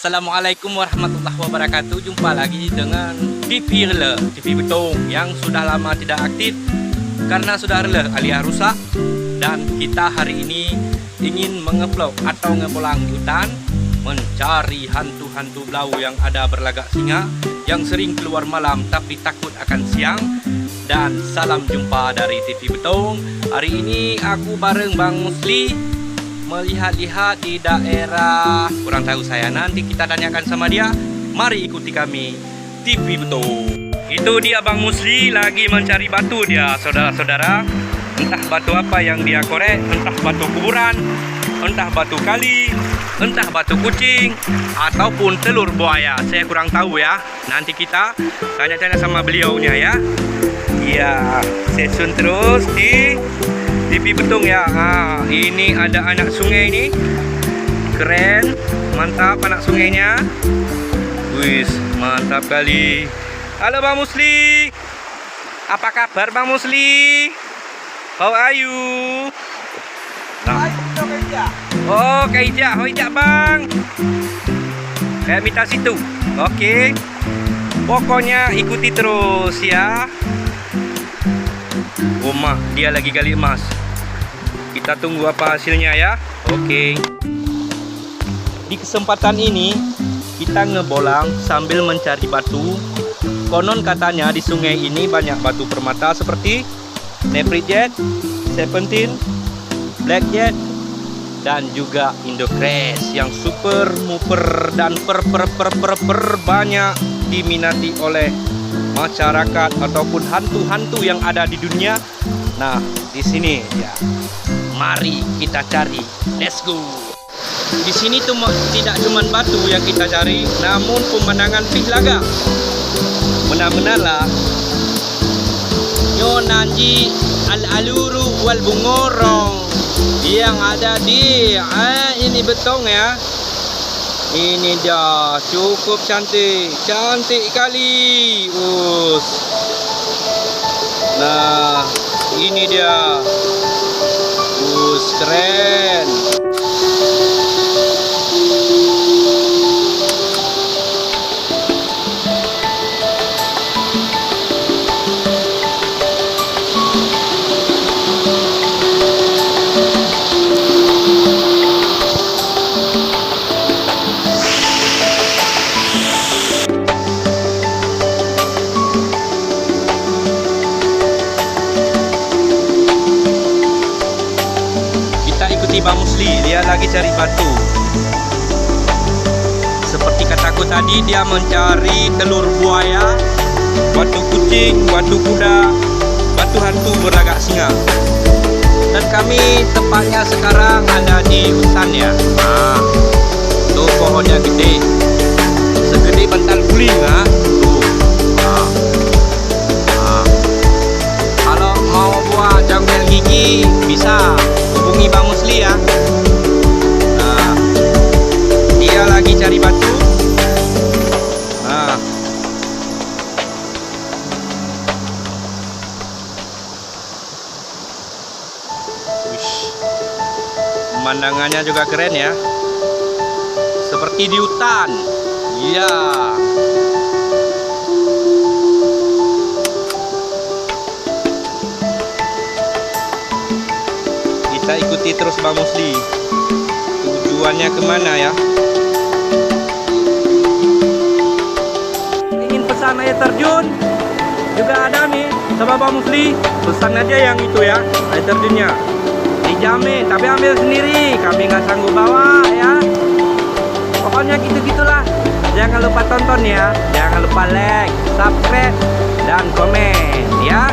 Assalamualaikum warahmatullahi wabarakatuh. Jumpa lagi dengan TV Rela, TV Betung yang sudah lama tidak aktif karena sudah rela alias rusak. Dan kita hari ini ingin mengevlog atau ngebolang di hutan mencari hantu-hantu belau yang ada berlagak singa, yang sering keluar malam tapi takut akan siang. Dan salam jumpa dari TV Betung. Hari ini aku bareng Bang Musli melihat-lihat di daerah, kurang tahu saya, nanti kita tanyakan sama dia. Mari ikuti kami, TV Betung. Itu dia Bang Musli lagi mencari batu dia, saudara-saudara. Entah batu apa yang dia korek, entah batu kuburan, entah batu kali, entah batu kucing, ataupun telur buaya. Saya kurang tahu ya. Nanti kita tanya-tanya sama beliaunya ya. Iya, stay tune terus di TV Betung ya. Ini ada anak sungai ini, keren, mantap anak sungainya. Wis, mantap kali. Halo Bang Musli, apa kabar Bang Musli? How are you? Nah. Oh, Kaijak, Bang. Kayak minta situ. Oke. Pokoknya ikuti terus ya. Oma, dia lagi gali emas. Kita tunggu apa hasilnya ya. Oke. Di kesempatan ini kita ngebolang sambil mencari batu. Konon katanya di sungai ini banyak batu permata seperti Nephrite, Serpentine, Blackjack, dan juga Indocrest yang super muper dan banyak diminati oleh masyarakat ataupun hantu-hantu yang ada di dunia. Nah, di sini ya. Mari kita cari. Let's go. Di sini tuh tidak cuma batu yang kita cari, namun pemandangan pihlaga. Benar-benarlah Nyonanji Al-Aluru wal Bungorong yang ada di ini Betung ya. Ini dia, cukup cantik, cantik kali. Nah, ini dia. Keren. Bang Musli, dia lagi cari batu. Seperti kataku tadi, dia mencari telur buaya, batu kucing, batu kuda, batu hantu berlagak singa. Dan kami tepatnya sekarang ada di hutan ya. Nah, tuh pohonnya gede, segede bantal guling ha. Tuh. Kalau mau buat jangkel gigi bisa hubungi Bang Musli ya. Nah, dia lagi cari batu. Nah, pemandangannya juga keren ya, seperti di hutan. Iya. Kita ikuti terus Bang Musli. Tujuannya kemana ya? Ingin pesan air terjun juga ada nih, sama Bang Musli. Pesan aja yang itu ya, air terjunnya. Dijamin, tapi ambil sendiri. Kami nggak sanggup bawa ya. Pokoknya gitu-gitulah. Jangan lupa tonton ya. Jangan lupa like, subscribe, dan komen ya.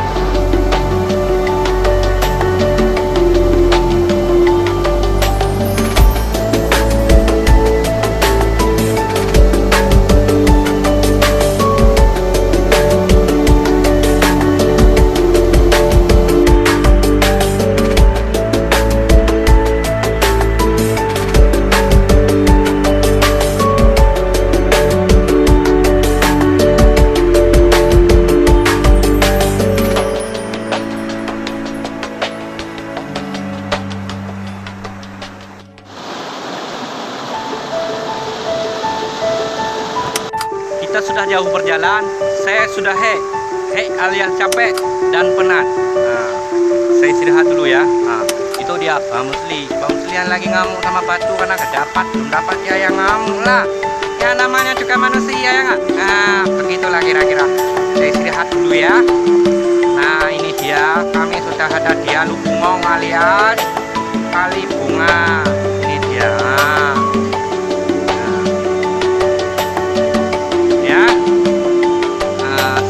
kita sudah jauh berjalan. Saya sudah alias capek dan penat. Nah, saya istirahat dulu ya. Nah, itu dia Bang Musli. Bang Muslian lagi ngamuk sama batu karena belum dapat ya yang ngamuk lah. Ya namanya juga manusia ya nggak? Nah, begitulah kira-kira. Saya istirahat dulu ya. Nah, ini dia, kami sudah ada di Alubungong alias Kali Bunga. Ini dia.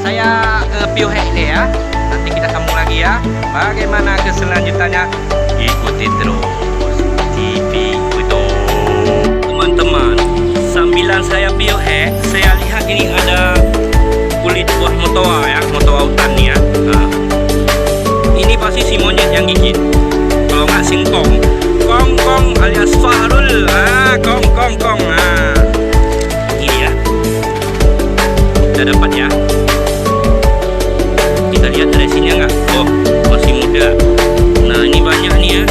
Saya Piohek deh ya. Nanti kita sambung lagi ya. Bagaimana keselanjutannya? Ikuti terus TV Betung. Teman-teman, sambilan saya Piohek, saya lihat ini ada kulit buah motoa ya, motoa hutan nih ya. Nah, ini pasti si monyet yang gigit. Kalau nggak singkong, kong alias Fahrul. Kong. Nah, ini ya. Kita dapat ya. Kita lihat dari sini nggak? Oh, masih muda. Nah, ini banyak nih ya.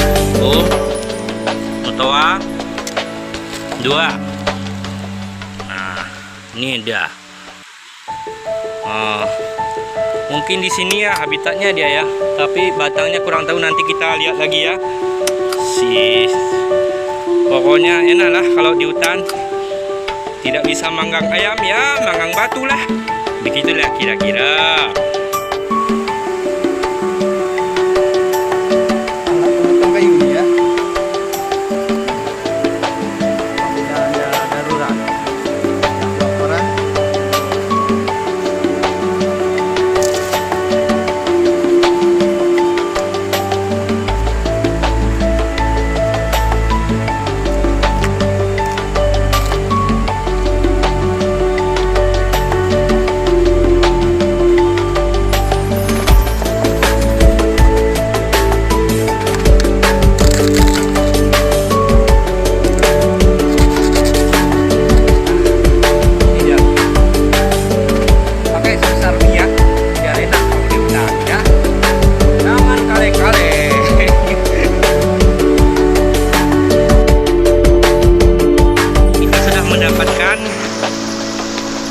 Oh, motoa 2. Nah, ini dia. Mungkin di sini ya habitatnya dia ya, tapi batangnya kurang tahu, nanti kita lihat lagi ya. Pokoknya enak lah kalau di hutan. Tidak bisa manggang ayam ya, manggang batu lah. Begitulah kira-kira.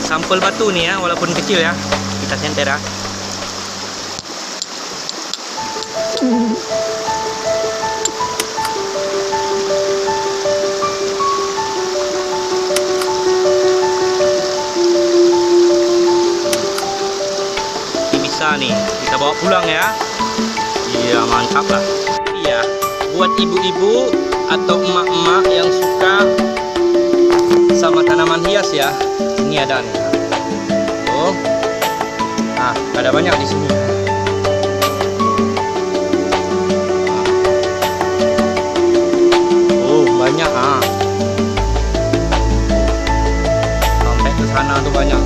Sampel batu nih ya, walaupun kecil ya, kita senter ya. Ini bisa nih, kita bawa pulang ya. Iya, mantap lah. Iya, buat ibu-ibu atau emak-emak yang suka sama tanaman hias ya, ini ada nih. Oh, nah ada banyak di sini. Oh banyak sampai ke sana tuh banyak.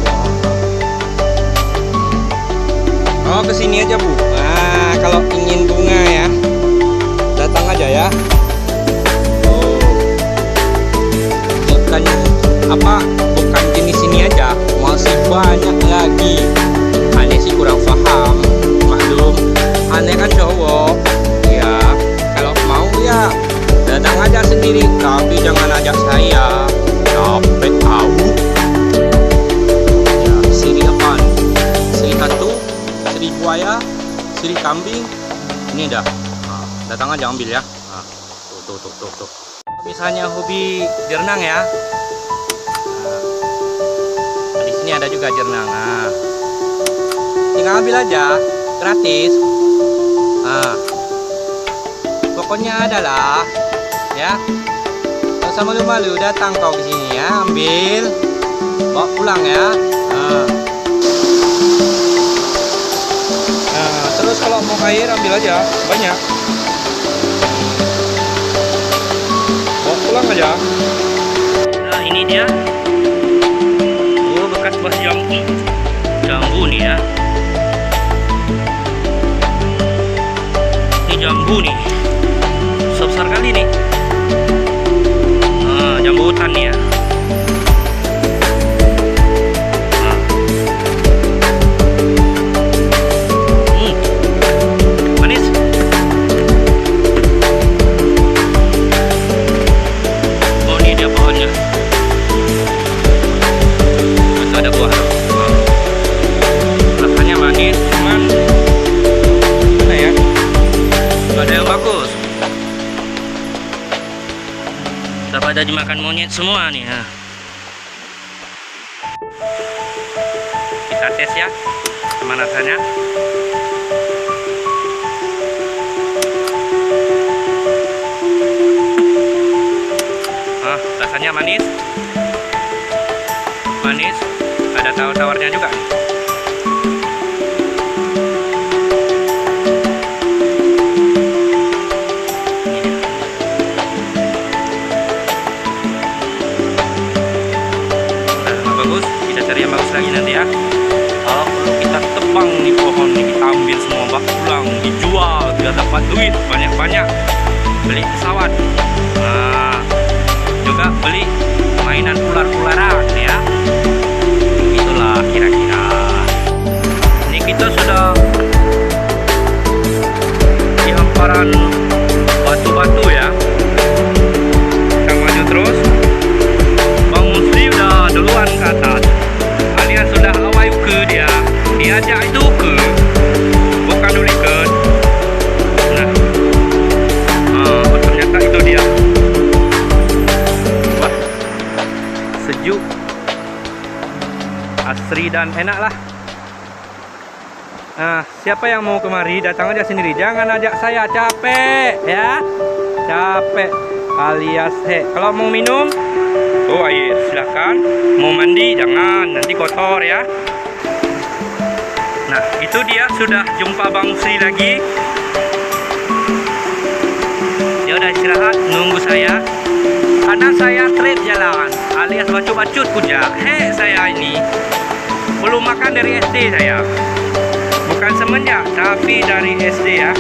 Oh kesini aja Bu. Nah kalau ingin bunga ya, datang aja ya. Oh, bukan jenis ini aja, masih banyak lagi. Aneh sih kurang paham, maklum. Aneh kan cowok, ya kalau mau ya datang aja sendiri, tapi jangan ajak saya. Capek tahu. Ya, siri apaan? Siri hantu, siri buaya, siri kambing. Ini dah. Nah, datang aja ambil ya. Nah, tuh. Misalnya hobi berenang ya. Ini ada juga jernang. Nah, tinggal ambil aja, gratis. Nah, pokoknya adalah ya, nggak usah malu-malu, datang kau ke sini ya, ambil, bawa pulang ya. Nah, terus kalau mau air ambil aja, banyak, bawa pulang aja. Nah, ini dia. Bekas buah jambu nih ya. Ini jambu nih, besar kali nih. Nah, jambu hutan nih ya. Manis. Oh ini dia pohonnya. Ada buah. pada dimakan monyet semua nih. Nah. Kita tes ya kemanasannya. Rasanya manis, ada tawar-tawarnya juga nih. Nah, bagus, kita cari yang bagus lagi nanti ya. Kalau perlu kita tebang di pohon nih, kita ambil semua bak pulang, dijual biar dapat duit banyak-banyak, beli pesawat. Nah, juga beli mainan ular-ularan ya. Itulah kira-kira. Ini kita sudah di hamparan batu-batu ya. Kita maju terus. Bang Musli udah duluan ke atas. Alias sudah awal ke dia. Diajak itu ke, bukan dulikan. Nah, ternyata itu dia. Sejuk, asri dan enak lah. Nah, siapa yang mau kemari datang aja sendiri, jangan ajak saya, capek ya, capek alias kalau mau minum, oh air silahkan, mau mandi jangan, nanti kotor ya. Nah itu dia sudah jumpa Bang Sri lagi, dia udah istirahat nunggu saya. Karena saya trip jalan alias bacut-bacut kuja. Saya ini belum makan dari SD saya. Bukan semenjak, tapi dari SD ya.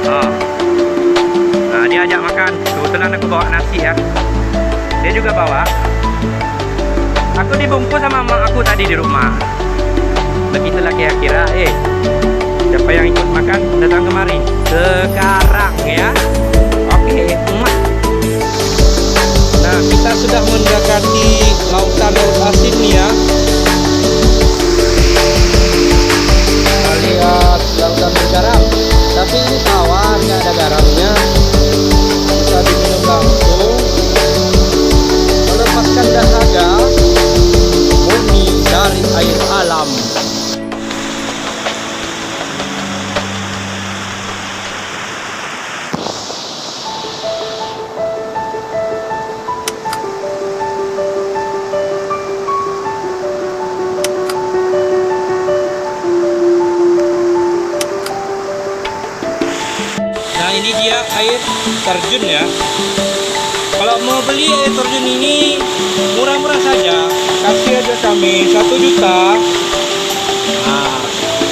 Nah, dia ajak makan. Kebetulan aku bawa nasi ya. Dia juga bawa. Aku dibungkus sama mama aku tadi di rumah. Begitulah kira-kira. Siapa yang ikut makan datang kemari sekarang ya. Oke, Nah, kita sudah mendekati lautan laut asin nih ya, alias lautan bergaram. Tapi ini tawar, nggak ada garamnya, bisa diminum langsung, melepaskan dahaga, murni dari air alam. Ini dia air terjun ya. Kalau mau beli air terjun ini murah-murah saja, kasih aja kami 1 juta. Nah,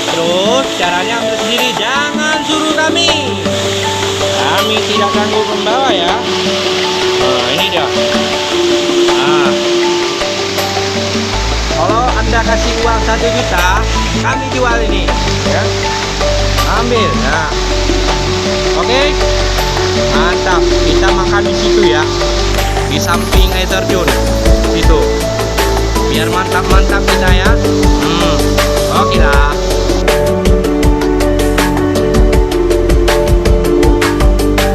terus caranya ambil sendiri, jangan suruh kami tidak sanggup membawa ya. Nah, ini dia. Nah, kalau Anda kasih uang 1 juta, kami jual ini ya. Ambil. Nah, oke, mantap. Kita makan di situ ya, di samping air terjun itu, biar mantap-mantap kita ya. Oke lah.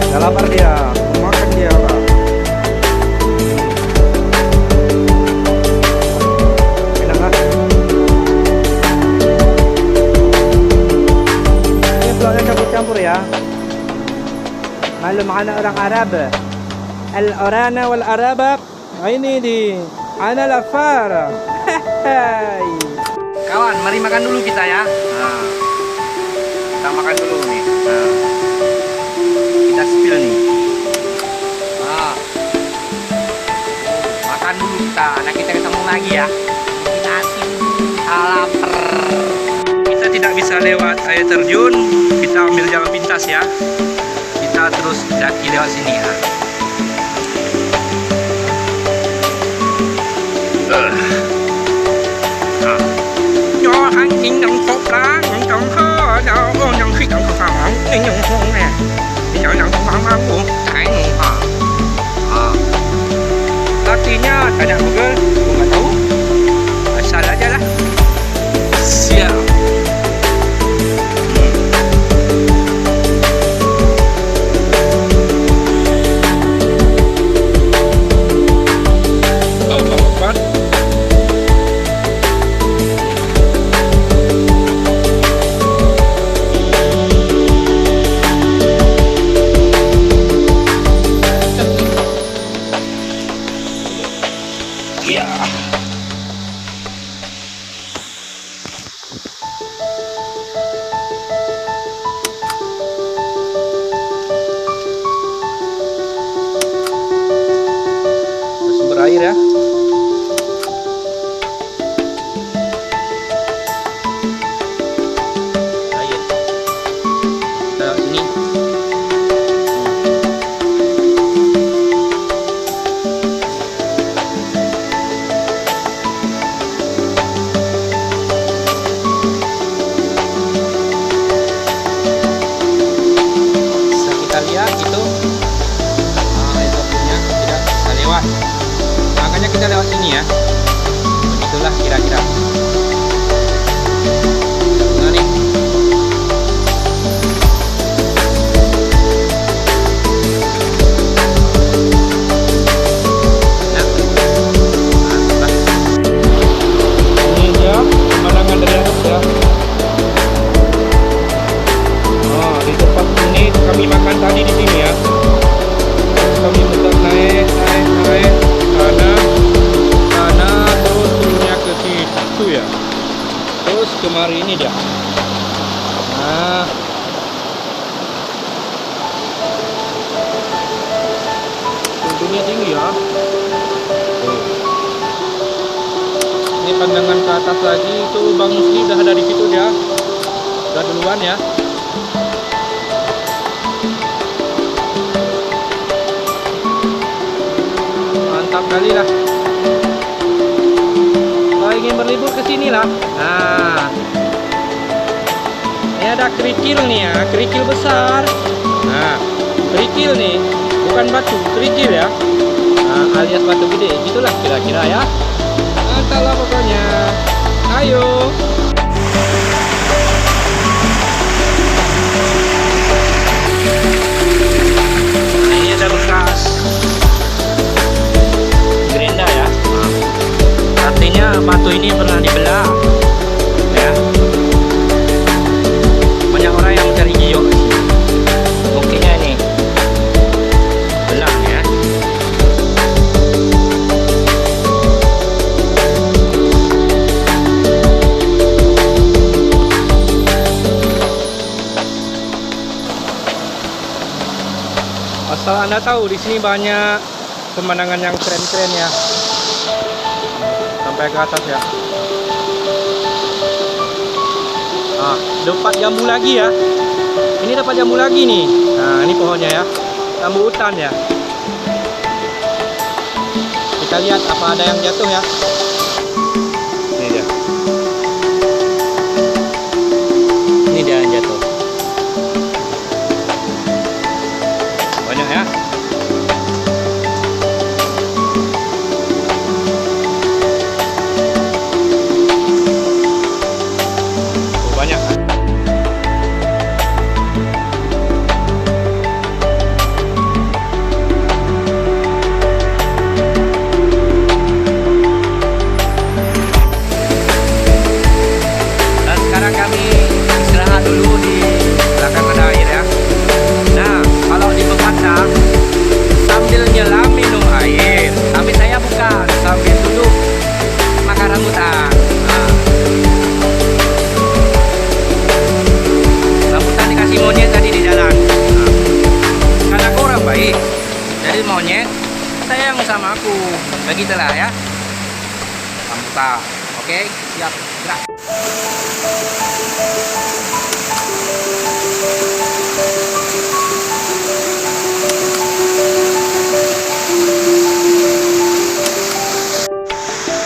Gak lapar dia, makan dia lah. Enak kan? Ini vlognya campur-campur ya. Malu معنا orang Arab, al-Orana wal Arabak. Ini di ana lafar. Kawan, mari makan dulu kita ya. Nah, kita makan dulu nih. Nah, kita spill nih. Nah, makan dulu kita. Nah, kita ketemu lagi ya. Kita lapar. Kita tidak bisa lewat air terjun. Kita ambil jalan pintas ya. Kita terus daki lewat sini ya. Anh nhìn đồng phục lá những trọng khó đâu nhân khi trọng phục hỏng những nhung hôn nè nhỏ nặng không ăn buồn tại nguồn artinya ada Google aku nggak tahu, asal aja lah. Siap. Sumber air ya. Air. Nah, sini. Bisa kita lihat itu. Nah, itu punya tidak bisa lewat. Makanya kita lewat sini ya. Begitulah kira-kira. Nah nih. Nah, mantap. Ini dia pemandangan dari atas ya. Oh, di tempat ini kami makan tadi di sini ya. Kami muter naik sana terus turunnya ke situ ya, terus kemari ini dia. Nah, tentunya tinggi ya. Tuh. Ini pandangan ke atas lagi, itu Bang Musli udah ada di situ dia, udah duluan ya. Mantap kali lah. Kalau ingin berlibur ke sini lah. Nah, ini ada kerikil nih ya, kerikil besar. Nah, kerikil nih, bukan batu, kerikil ya. Nah, alias batu gede, gitulah kira-kira ya. Mantap lah pokoknya. Ayo. Nah, ini ada bekas gerenda ya. Artinya batu ini pernah dibelah ya. Banyak orang yang mencari giok. Buktinya ini belah ya. Asal Anda tahu, di sini banyak pemandangan yang keren-keren ya. Sampai ke atas ya. Nah, dapat jambu lagi ya. Ini dapat jambu lagi nih. Nah, ini pohonnya ya. Jambu hutan ya. Kita lihat apa ada yang jatuh ya. Ini dia. Ini dia yang jatuh. Banyak ya. Banyak. Dan sekarang kami istirahat dulu di belakang ada air ya. Nah, kalau di Bekata sambil nyelam minum air, tapi saya bukan, sambil duduk makan rambutan. Nah, rambutan dikasih monyet tadi di jalan. Nah, karena aku orang baik, jadi monyet sayang sama aku. Begitulah ya. Rambutan. Oke, siap, gerak.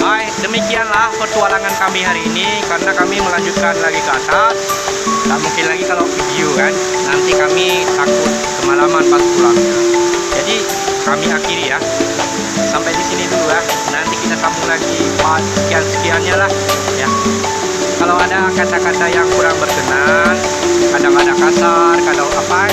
Hai, demikianlah petualangan kami hari ini, karena kami melanjutkan lagi ke atas. Tak mungkin lagi kalau video kan, nanti kami takut kemalaman pas pulang. Jadi kami akhiri ya. Sampai di sini dulu ya. Nanti kita sambung lagi part sekian-sekiannya lah ya. Kalau ada kata-kata yang kurang berkenan, kadang ada kasar, kadang apa,